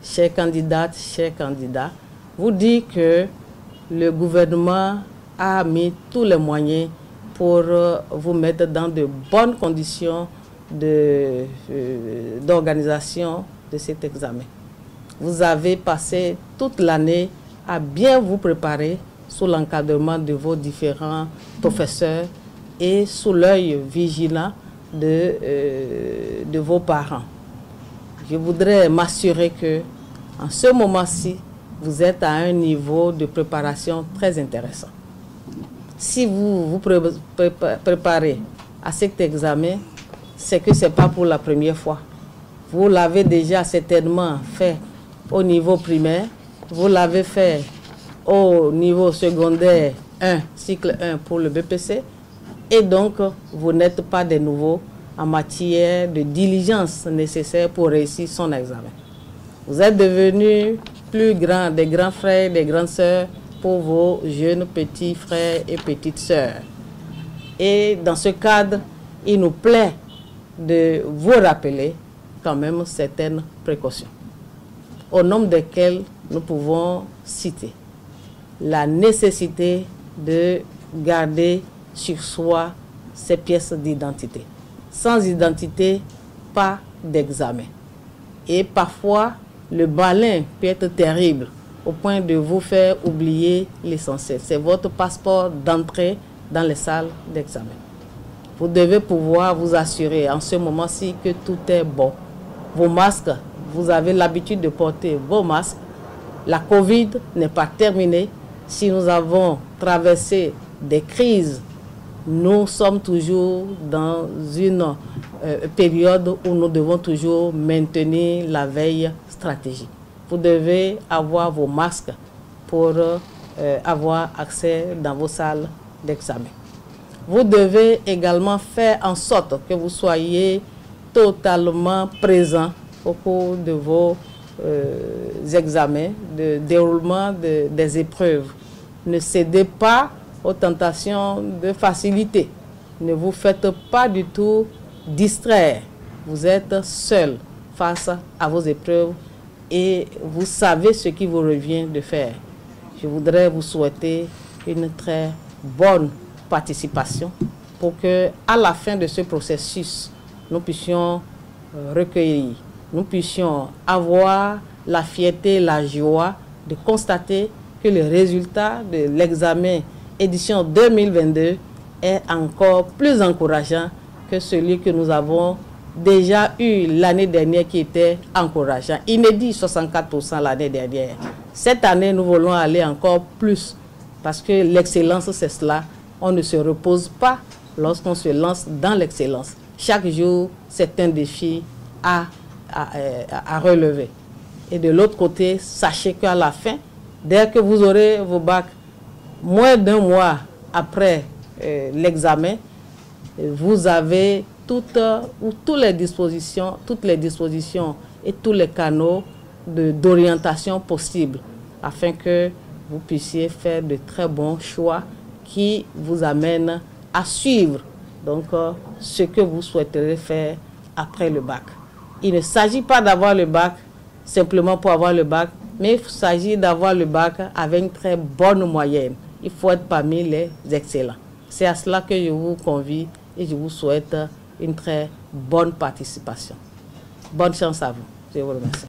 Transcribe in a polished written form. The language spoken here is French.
chères candidates, chers candidats, vous dire que le gouvernement a mis tous les moyens pour vous mettre dans de bonnes conditions d'organisation de cet examen. Vous avez passé toute l'année à bien vous préparer sous l'encadrement de vos différents professeurs et sous l'œil vigilant de vos parents. Je voudrais m'assurer que, en ce moment-ci, vous êtes à un niveau de préparation très intéressant. Si vous vous préparez à cet examen, c'est que ce n'est pas pour la première fois. Vous l'avez déjà certainement fait au niveau primaire, vous l'avez fait au niveau secondaire 1, cycle 1 pour le BPC, et donc vous n'êtes pas des nouveaux en matière de diligence nécessaire pour réussir son examen. Vous êtes devenus plus grands, des grands frères, des grandes sœurs pour vos jeunes petits frères et petites sœurs. Et dans ce cadre, il nous plaît de vous rappeler quand même certaines précautions, au nombre desquelles nous pouvons citer la nécessité de garder sur soi ses pièces d'identité. Sans identité, pas d'examen. Et parfois, le balin peut être terrible au point de vous faire oublier l'essentiel. C'est votre passeport d'entrée dans les salles d'examen. Vous devez pouvoir vous assurer en ce moment-ci que tout est bon. Vos masques, vous avez l'habitude de porter vos masques. La Covid n'est pas terminée. Si nous avons traversé des crises, nous sommes toujours dans une période où nous devons toujours maintenir la veille stratégique. Vous devez avoir vos masques pour avoir accès dans vos salles d'examen. Vous devez également faire en sorte que vous soyez totalement présent au cours de vos examens, de déroulement des épreuves. Ne cédez pas aux tentations de facilité. Ne vous faites pas du tout distraire. Vous êtes seul face à vos épreuves et vous savez ce qui vous revient de faire. Je voudrais vous souhaiter une très bonne participation pour que, à la fin de ce processus, nous puissions recueillir, nous puissions avoir la fierté, la joie de constater que le résultat de l'examen édition 2022 est encore plus encourageant que celui que nous avons déjà eu l'année dernière qui était encourageant. Inédit 64% l'année dernière. Cette année, nous voulons aller encore plus parce que l'excellence, c'est cela. On ne se repose pas lorsqu'on se lance dans l'excellence. Chaque jour, c'est un défi à relever. Et de l'autre côté, sachez qu'à la fin, dès que vous aurez vos bacs, moins d'un mois après l'examen, vous avez toutes les dispositions et tous les canaux d'orientation possibles afin que vous puissiez faire de très bons choix qui vous amènent à suivre donc, ce que vous souhaiterez faire après le bac. Il ne s'agit pas d'avoir le bac simplement pour avoir le bac, mais il s'agit d'avoir le bac avec une très bonne moyenne. Il faut être parmi les excellents. C'est à cela que je vous convie et je vous souhaite une très bonne participation. Bonne chance à vous. Je vous remercie.